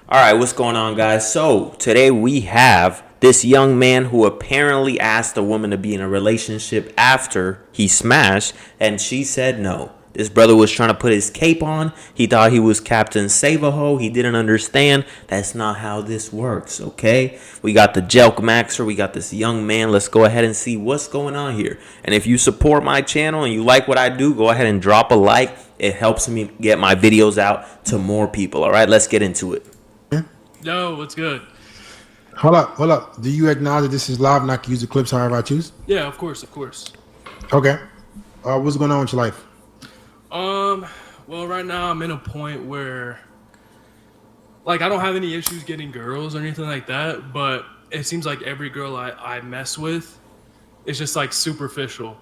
All right, what's going on, guys? So, today we have this young man who apparently asked a woman to be in a relationship after he smashed, and she said no. This brother was trying to put his cape on. He thought he was Captain Save-A-Ho. He didn't understand. That's not how this works, okay? We got the Jelk Maxer. We got this young man. Let's go ahead and see what's going on here. And if you support my channel and you like what I do, go ahead and drop a like. It helps me get my videos out to more people, all right? Let's get into it. Yo, what's good? Hold up. Do you acknowledge that this is live and I can use the clips however I choose? Yeah, of course. Okay. What's going on with your life? Well, right now I'm in a point where, like, I don't have any issues getting girls or anything like that, but it seems like every girl I mess with is just, like, superficial.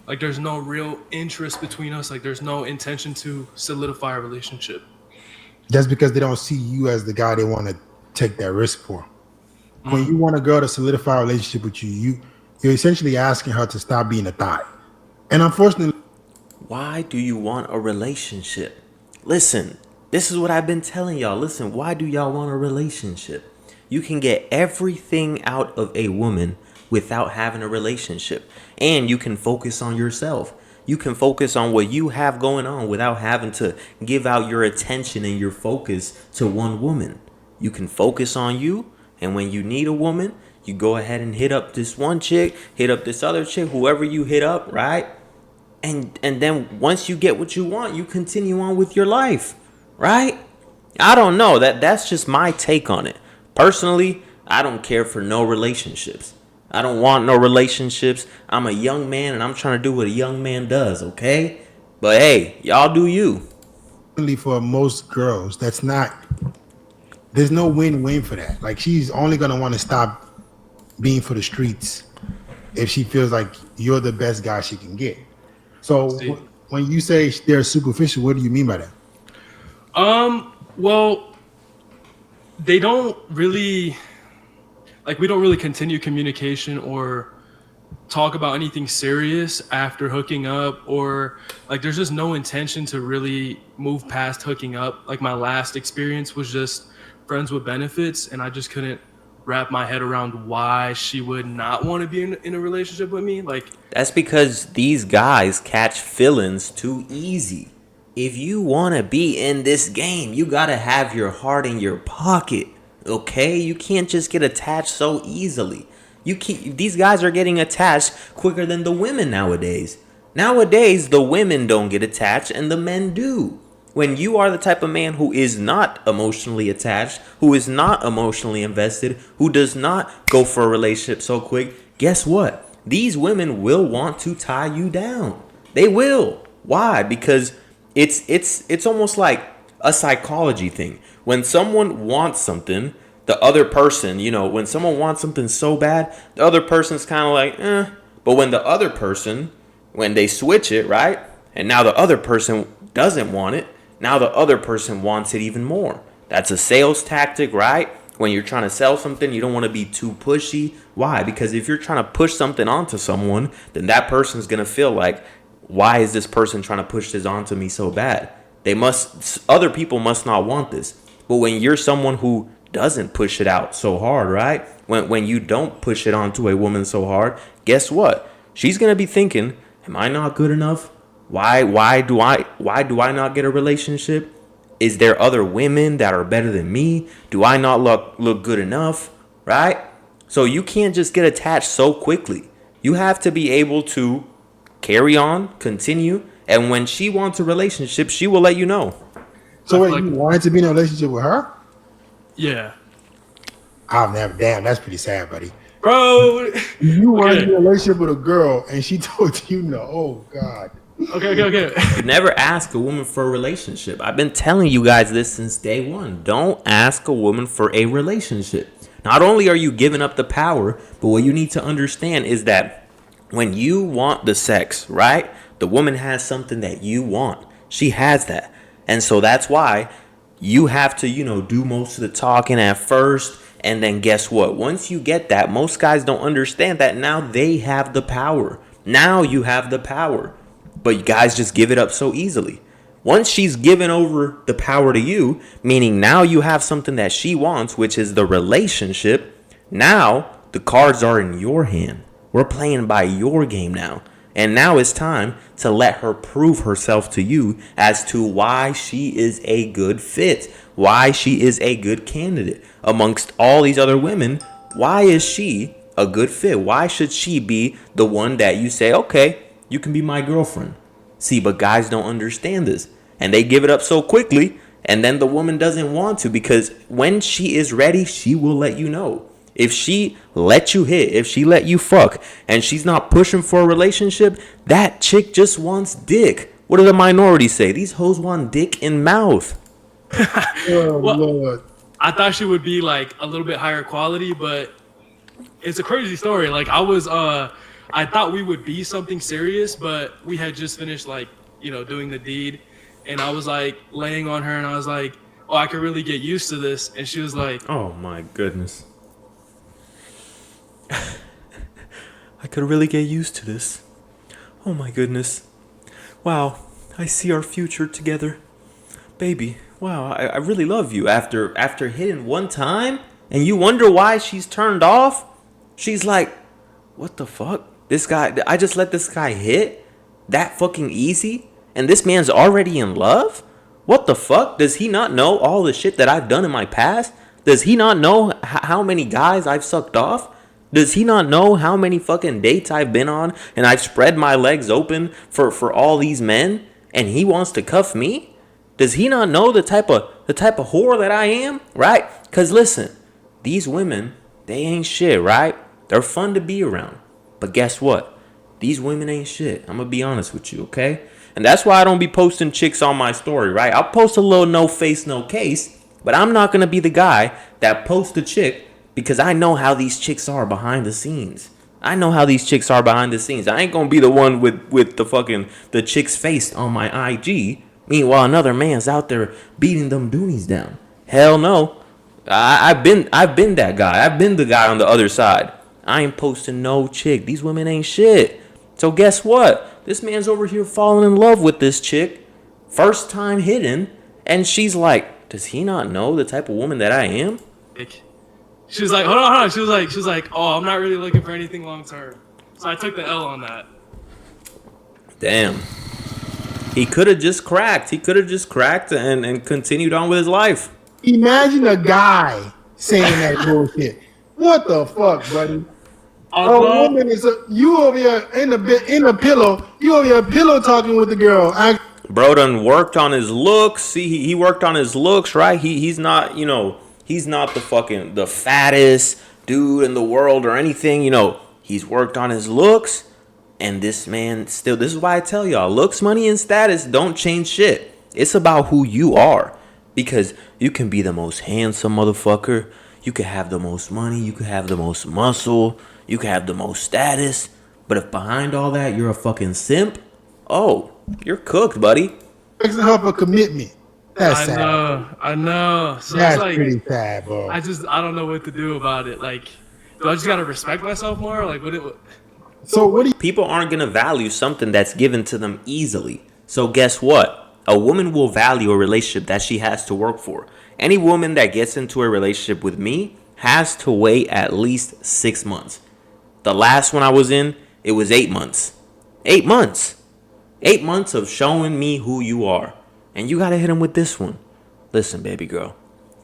Like, there's no real interest between us. Like, there's no intention to solidify a relationship. That's because they don't see you as the guy they want to take that risk for. When you want a girl to solidify a relationship with you, you're essentially asking her to stop being a thot. And unfortunately, Why do you want a relationship? Listen, this is what I've been telling y'all. Listen, why do y'all want a relationship? You can get everything out of a woman without having a relationship. And you can focus on yourself. You can focus on what you have going on without having to give out your attention and your focus to one woman. You can focus on you, and when you need a woman, you go ahead and hit up this one chick, hit up this other chick, whoever you hit up, right? And then once you get what you want, you continue on with your life, right? I don't know. That's just my take on it. Personally, I don't care for no relationships. I don't want no relationships. I'm a young man and I'm trying to do what a young man does, okay? But hey, y'all do you. for most girls, there's no win-win for that. Like, she's only going to want to stop being for the streets if she feels like you're the best guy she can get. So when you say they're superficial, what do you mean by that? Well, they don't really, like, we don't really continue communication or talk about anything serious after hooking up, or like there's just no intention to really move past hooking up. Like, my last experience was just friends with benefits, and I just couldn't wrap my head around why she would not want to be in a relationship with me. Like, That's because these guys catch feelings too easy. If you want to be in this game, you got to have your heart in your pocket, okay? You can't just get attached so easily. These guys are getting attached quicker than the women nowadays. Nowadays, the women don't get attached and the men do. When you are the type of man who is not emotionally attached, who is not emotionally invested, who does not go for a relationship so quick, guess what? These women will want to tie you down. They will. Why? Because it's almost like a psychology thing. When someone wants something, the other person, when someone wants something so bad, the other person's kind of like, eh. But when the other person, when they switch it, right? And now the other person doesn't want it. Now the other person wants it even more. That's a sales tactic, right? When you're trying to sell something, you don't want to be too pushy. Why? Because if you're trying to push something onto someone, then that person's going to feel like, why is this person trying to push this onto me so bad? Other people must not want this. But when you're someone who doesn't push it out so hard, right? When you don't push it onto a woman so hard, guess what? She's going to be thinking, am I not good enough? Why do I not get a relationship? Is there other women that are better than me? Do I not look good enough? Right? So you can't just get attached so quickly. You have to be able to carry on, continue, and when she wants a relationship, she will let you know. So wait, you wanted to be in a relationship with her? yeah, I've never. Damn, that's pretty sad, buddy. bro. You wanted to be in a relationship with a girl, and she told you no. Oh God. Okay. Never ask a woman for a relationship. I've been telling you guys this since day one. Don't ask a woman for a relationship. Not only are you giving up the power, but what you need to understand is that when you want the sex, right? The woman has something that you want. She has that. And so that's why you have to, do most of the talking at first. And then guess what? Once you get that, most guys don't understand that now they have the power. Now you have the power. But you guys just give it up so easily. Once she's given over the power to you, meaning now you have something that she wants, which is the relationship, now the cards are in your hand. We're playing by your game now. And now it's time to let her prove herself to you as to why she is a good fit, why she is a good candidate amongst all these other women. Why is she a good fit? Why should she be the one that you say, okay, you can be my girlfriend? See, but guys don't understand this. And they give it up so quickly. And then the woman doesn't want to, because when she is ready, she will let you know. If she let you hit, if she let you fuck, and she's not pushing for a relationship, that chick just wants dick. What do the minority say? These hoes want dick in mouth. Oh, Well, Lord. I thought she would be like a little bit higher quality, but it's a crazy story. Like I thought we would be something serious, but we had just finished like, doing the deed, and I was like laying on her, and I was like, oh, I could really get used to this, and she was like, Oh my goodness. I could really get used to this. Oh my goodness. Wow, I see our future together. Baby, wow, I really love you. After hitting one time, and you wonder why she's turned off, she's like, what the fuck? This guy, I just let this guy hit that fucking easy, and this man's already in love? What the fuck? Does he not know all the shit that I've done in my past? Does he not know how many guys I've sucked off? Does he not know how many fucking dates I've been on and I've spread my legs open for all these men, and he wants to cuff me? Does he not know the type of whore that I am? Right? Cause listen, these women, they ain't shit, right? They're fun to be around. But guess what? These women ain't shit. I'm gonna be honest with you, okay? And that's why I don't be posting chicks on my story, right? I'll post a little no face, no case, but I'm not gonna be the guy that posts a chick, because I know how these chicks are behind the scenes. I know how these chicks are behind the scenes. I ain't gonna be the one with the chick's face on my IG. Meanwhile, another man's out there beating them doonies down. Hell no. I've been that guy. I've been the guy on the other side. I ain't posting no chick. These women ain't shit. So guess what? This man's over here falling in love with this chick. First time hitting. And she's like, does he not know the type of woman that I am? she was like, hold on. She was like, oh, I'm not really looking for anything long term. So I took the L on that. Damn. He could have just cracked. And continued on with his life. Imagine a guy saying that bullshit. What the fuck, buddy? A woman is you over here in the pillow. You over here pillow talking with the girl. Bro done worked on his looks. See, he worked on his looks, right? He's not, he's not the fattest dude in the world or anything. He's worked on his looks. And this man still, this is why I tell y'all, looks, money, and status don't change shit. It's about who you are. Because you can be the most handsome motherfucker. You can have the most money. You can have the most muscle. You can have the most status. But if behind all that you're a fucking simp, oh, you're cooked, buddy. Makes her for commitment. That's sad. I know. So That's it's like, pretty sad, bro. I don't know what to do about it. Like, do I just gotta respect myself more? Like, So what do you? People aren't going to value something that's given to them easily. So guess what? A woman will value a relationship that she has to work for. Any woman that gets into a relationship with me has to wait at least 6 months. The last one I was in, it was 8 months. 8 months. 8 months of showing me who you are. And you got to hit him with this one. Listen, baby girl,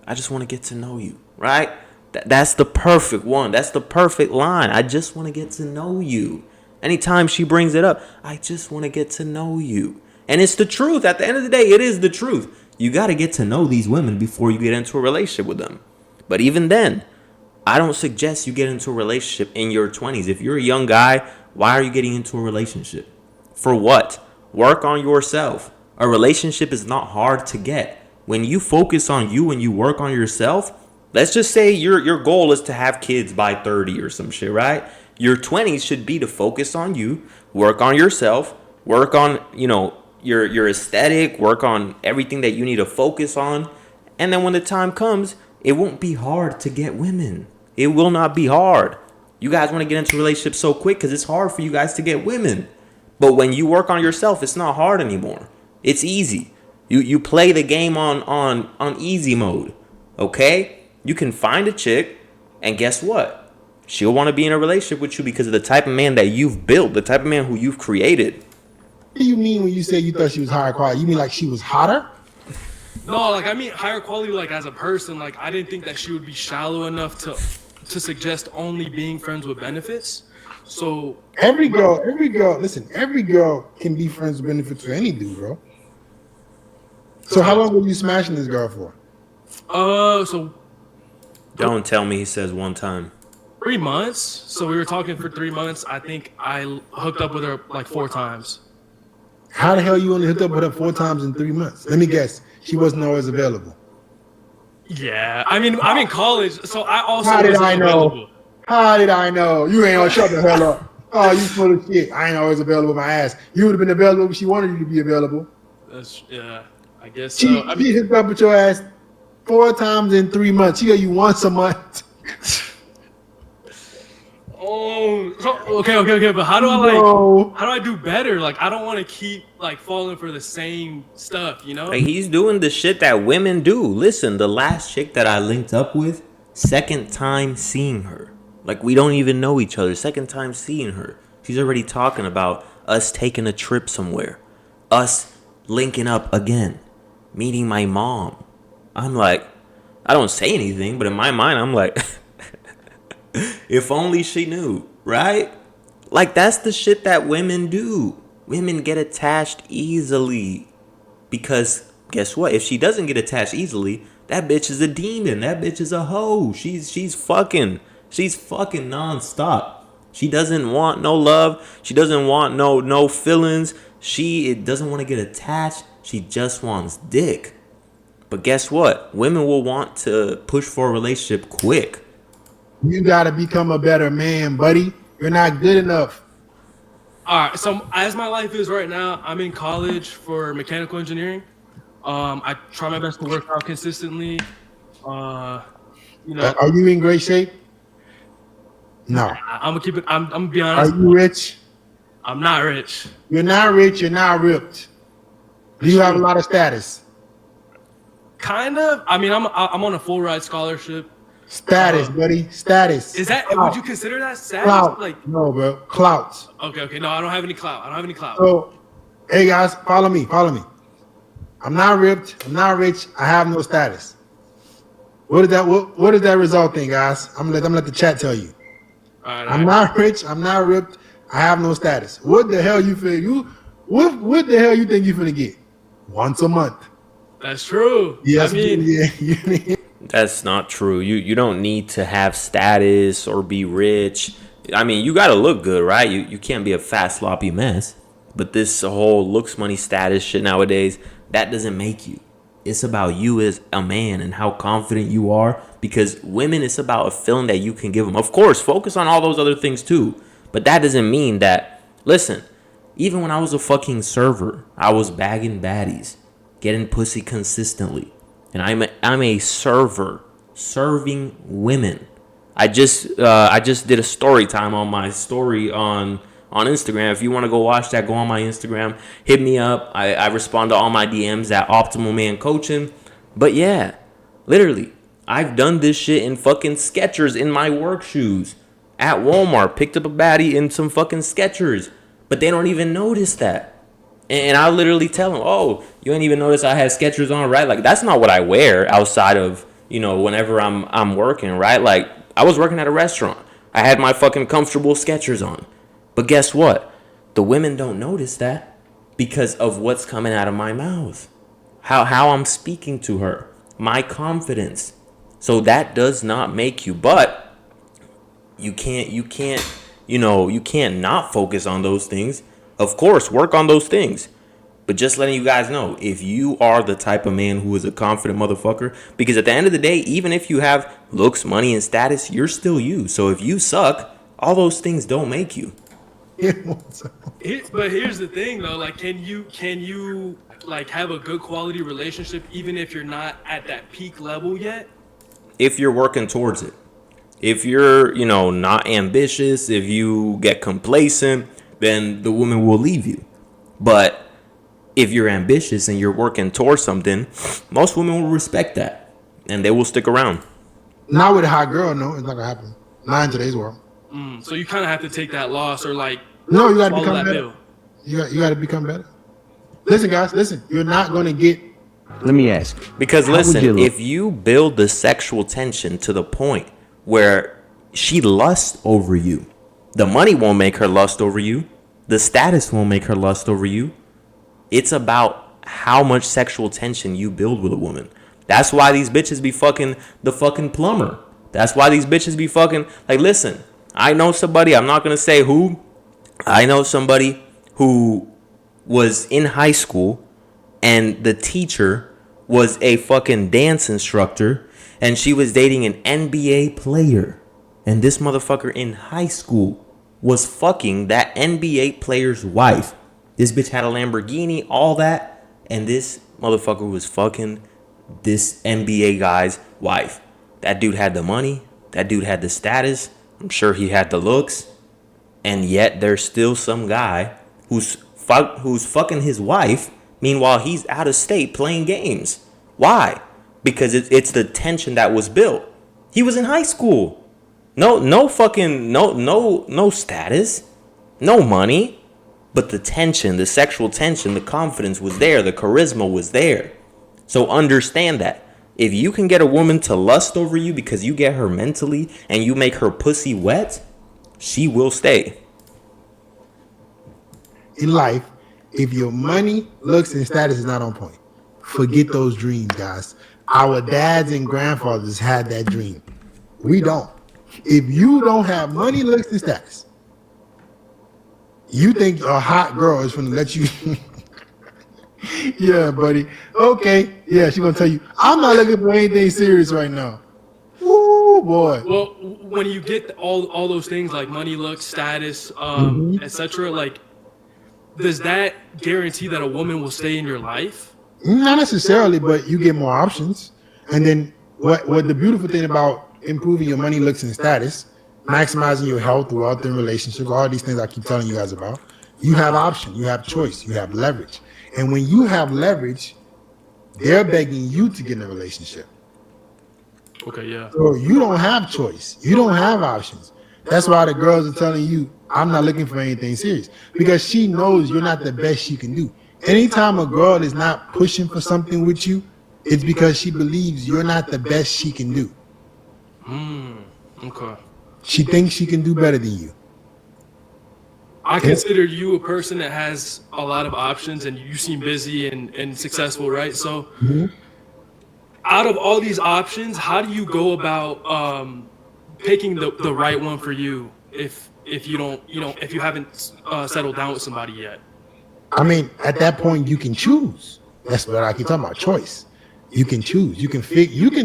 I just want to get to know you, right? That's the perfect one. That's the perfect line. I just want to get to know you. Anytime she brings it up, I just want to get to know you. And it's the truth. At the end of the day, it is the truth. You got to get to know these women before you get into a relationship with them. But even then, I don't suggest you get into a relationship in your 20s. If you're a young guy, why are you getting into a relationship? For what? Work on yourself. A relationship is not hard to get. When you focus on you and you work on yourself, let's just say your goal is to have kids by 30 or some shit, right? Your 20s should be to focus on you, work on yourself, work on, your aesthetic, work on everything that you need to focus on. And then when the time comes, it won't be hard to get women. It will not be hard. You guys want to get into relationships so quick because it's hard for you guys to get women. But when you work on yourself, it's not hard anymore. It's easy. You play the game on easy mode. Okay? You can find a chick, and guess what? She'll want to be in a relationship with you because of the type of man that you've built, the type of man who you've created. What do you mean when you say you thought she was higher quality? You mean like she was hotter? No, like I mean higher quality, like as a person. Like I didn't think that she would be shallow enough to suggest only being friends with benefits. So Every girl, listen, every girl can be friends with benefits with any dude, bro. So how long were you smashing this girl for? So Don't tell me he says one time. 3 months. So we were talking for 3 months. I think I hooked up with her like 4 times. How the hell you only hooked up with her 4 times in 3 months? Let me guess. She wasn't always available. Yeah, I mean I'm in college, so I also How did wasn't I know? available. How did I know? You ain't gonna shut the hell up. Oh, you full of shit. I ain't always available my ass. You would have been available if she wanted you to be available. Yeah, I guess She, so. I she mean, hooked up with your ass 4 times in 3 months. She got you once a month. okay, but how do I No. how do I do better? Like I don't want to keep like falling for the same stuff, you know? Like, he's doing the shit that women do. Listen, the last chick that I linked up with, second time seeing her. Like, we don't even know each other. Second time seeing her. She's already talking about us taking a trip somewhere. Us linking up again. Meeting my mom. I'm like, I don't say anything, but in my mind, I'm like, if only she knew, right? Like, that's the shit that women do. Women get attached easily. Because guess what? If she doesn't get attached easily, that bitch is a demon. That bitch is a hoe. She's fucking nonstop. She doesn't want no love. She doesn't want no feelings. She doesn't want to get attached. She just wants dick. But guess what? Women will want to push for a relationship quick. You gotta become a better man, buddy. You're not good enough. All right, so as my life is right now, I'm in college for mechanical engineering. I try my best to work out consistently. You know, Are you in great shape? No. I'm gonna keep it. I'm gonna be Are honest. you rich? I'm not rich. You're not rich. You're not ripped. Do you have a lot of status? Kind of. I mean, I'm on a full ride scholarship. Status, buddy. Status. Is that? Clout. Would you consider that status? Clout? Like, No, bro. Clout. okay. No, I don't have any clout. I don't have any clout. So, hey guys, follow me. I'm not ripped. I'm not rich. I have no status. What does that result in, guys? I'm gonna let the chat tell you. All right, I'm not rich. I'm not ripped. I have no status. What the hell you feel? What the hell you think you finna get? Once a month. That's true. Yes, I mean, yeah. That's not true. You don't need to have status or be rich. I mean, you gotta look good, right? You can't be a fat sloppy mess. But this whole looks, money, status shit nowadays, that doesn't make you. It's about you as a man and how confident you are. Because women, it's about a feeling that you can give them. Of course, focus on all those other things too. But that doesn't mean that. Listen, even when I was a fucking server, I was bagging baddies, getting pussy consistently. And I'm a server, serving women. I just did a story time on my story on Instagram. If you want to go watch that, go on my Instagram. Hit me up. I respond to all my DMs at Optimal Man Coaching. But yeah, literally, I've done this shit in fucking Skechers in my work shoes. At Walmart, picked up a baddie in some fucking Skechers. But they don't even notice that. And I literally tell them, oh, you ain't even notice I had Skechers on, right? Like, that's not what I wear outside of, whenever I'm working, right? Like, I was working at a restaurant. I had my fucking comfortable Skechers on. But guess what? The women don't notice that because of what's coming out of my mouth. How I'm speaking to her. My confidence. So that does not make you. But you can't not focus on those things. Of course, work on those things. But just letting you guys know, if you are the type of man who is a confident motherfucker, because at the end of the day, even if you have looks, money, and status, you're still you. So if you suck, all those things don't make you. But here's the thing though, like can you like have a good quality relationship even if you're not at that peak level yet? If you're working towards it. If you're, not ambitious, if you get complacent, then the woman will leave you. But If you're ambitious and you're working towards something, most women will respect that and they will stick around. Not with a hot girl, no, it's not gonna happen. Not in today's world. So you kind of have to take that loss or like No, you gotta swallow become that better. bill. You gotta become better. Listen, guys, listen. You're not gonna get. Let me ask. Because How would listen, you look? if you build the sexual tension to the point where she lusts over you, the money won't make her lust over you, the status won't make her lust over you. It's about how much sexual tension you build with a woman. That's why these bitches be fucking the fucking plumber. That's why these bitches be fucking, like, listen, I know somebody, I'm not gonna say who. I know somebody who was in high school and the teacher was a fucking dance instructor and she was dating an NBA player. And this motherfucker in high school was fucking that NBA player's wife. This bitch had a Lamborghini, all that. And this motherfucker was fucking this NBA guy's wife. That dude had the money. That dude had the status. I'm sure he had the looks. And yet there's still some guy who's fucking his wife. Meanwhile, he's out of state playing games. Why? Because it's the tension that was built. He was in high school. No fucking no status, no money, but the tension, the sexual tension, the confidence was there, the charisma was there. So understand that. If you can get a woman to lust over you because you get her mentally and you make her pussy wet, she will stay. In life, if your money, looks, and status is not on point, forget those dreams, guys. Our dads and grandfathers had that dream. We don't. If you don't have money, looks, and status, you think a hot girl is going to let you. Yeah, buddy. Okay. Yeah, she's going to tell you, I'm not looking for anything serious right now. Ooh, boy. Well, when you get all those things like money, looks, status, etc., like, does that guarantee that a woman will stay in your life? Not necessarily, but you get more options. And then what the beautiful thing about improving your money, looks, and status, maximizing your health, wealth, and relationships, all these things I keep telling you guys about, you have option, you have choice, you have leverage. And when you have leverage, they're begging you to get in a relationship. Okay, yeah. So you don't have choice. You don't have options. That's why the girls are telling you, I'm not looking for anything serious. Because she knows you're not the best she can do. Anytime a girl is not pushing for something with you, it's because she believes you're not the best she can do. Okay. She thinks she can do better than you. I consider you a person that has a lot of options and you seem busy and successful, right? So out of all these options, how do you go about picking the right one for you if you don't, if you haven't settled down with somebody yet? I mean, at that point, you can choose. That's what I keep talking about, choice. You can choose. You can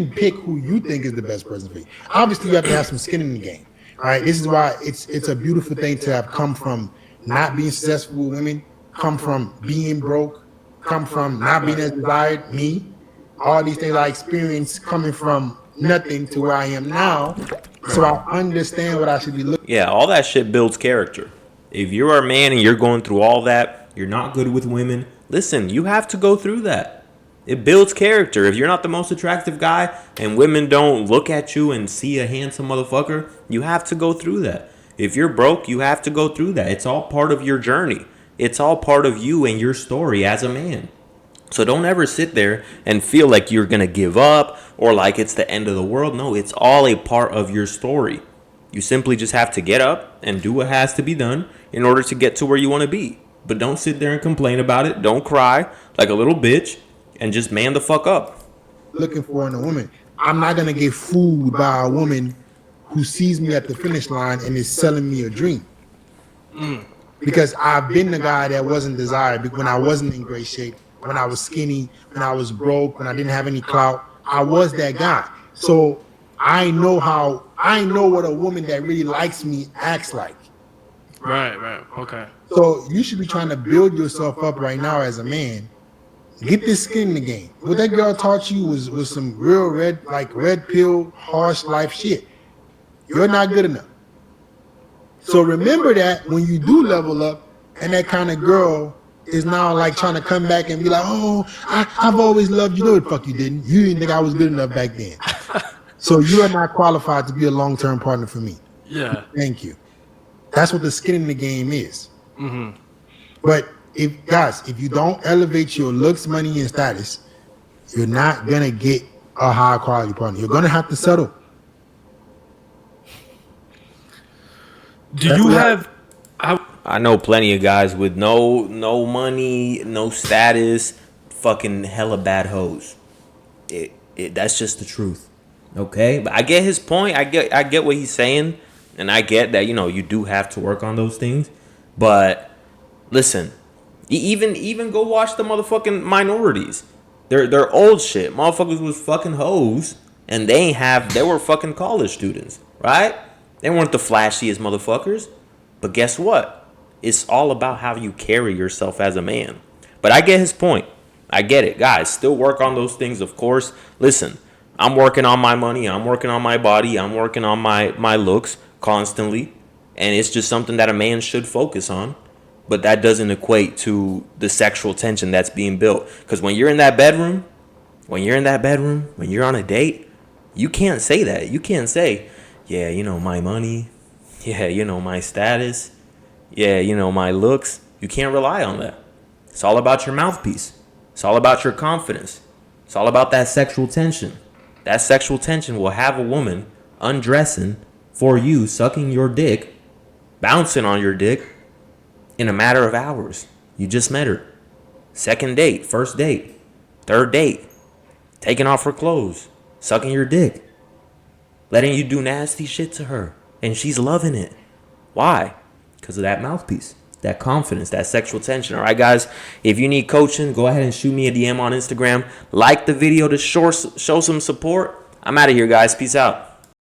pick who you think is the best person for you. Obviously, you have to have some skin in the game. All right. This is why it's a beautiful thing to have come from not being successful with women, come from being broke, come from not being as desired, me. All these things I experienced coming from nothing to where I am now. So I understand what I should be looking. Yeah, all that shit builds character. If you're a man and you're going through all that, you're not good with women, listen, you have to go through that. It builds character. If you're not the most attractive guy and women don't look at you and see a handsome motherfucker, you have to go through that. If you're broke, you have to go through that. It's all part of your journey. It's all part of you and your story as a man. So don't ever sit there and feel like you're going to give up or like it's the end of the world. No, it's all a part of your story. You simply just have to get up and do what has to be done in order to get to where you want to be. But don't sit there and complain about it. Don't cry like a little bitch and just man the fuck up. Looking for in a woman. I'm not going to get fooled by a woman who sees me at the finish line and is selling me a dream. Because I've been the guy that wasn't desired when I wasn't in great shape, when I was skinny, when I was broke, when I didn't have any clout. I was that guy. So I know what a woman that really likes me acts like. Right. Okay. So you should be trying to build yourself up right now as a man. Get this skin in the game. What that girl taught you was some real red pill, harsh life shit. You're not good enough. So remember that when you do level up and that kind of girl is now like trying to come back and be like, oh, I've always loved you. No, the fuck you didn't. You didn't think I was good enough back then. So you are not qualified to be a long-term partner for me. Yeah. Thank you. That's what the skin in the game is. Mm-hmm. But if you don't elevate your looks, money, and status, you're not gonna get a high quality partner. You're gonna have to settle. Do you have? I know plenty of guys with no money, no status, fucking hella bad hoes. That's just the truth. Okay, but I get his point. I get what he's saying, and I get that you do have to work on those things. But listen, even go watch the motherfucking minorities. They're old shit. Motherfuckers was fucking hoes, and they were fucking college students, right? They weren't the flashiest motherfuckers, but guess what? It's all about how you carry yourself as a man. But I get his point. I get it, guys. Still work on those things, of course. Listen, I'm working on my money. I'm working on my body. I'm working on my looks constantly, and it's just something that a man should focus on. But that doesn't equate to the sexual tension that's being built. Because when you're in that bedroom, when you're on a date, you can't say that. You can't say, yeah, my money. Yeah, my status. Yeah, my looks. You can't rely on that. It's all about your mouthpiece. It's all about your confidence. It's all about that sexual tension. That sexual tension will have a woman undressing for you, sucking your dick, bouncing on your dick, in a matter of hours. You just met her. Second date, first date, third date, taking off her clothes, sucking your dick, letting you do nasty shit to her, and she's loving it. Why? Because of that mouthpiece, that confidence, that sexual tension. All right, guys, if you need coaching, go ahead and shoot me a DM on Instagram. Like the video to show some support. I'm out of here, guys. Peace out.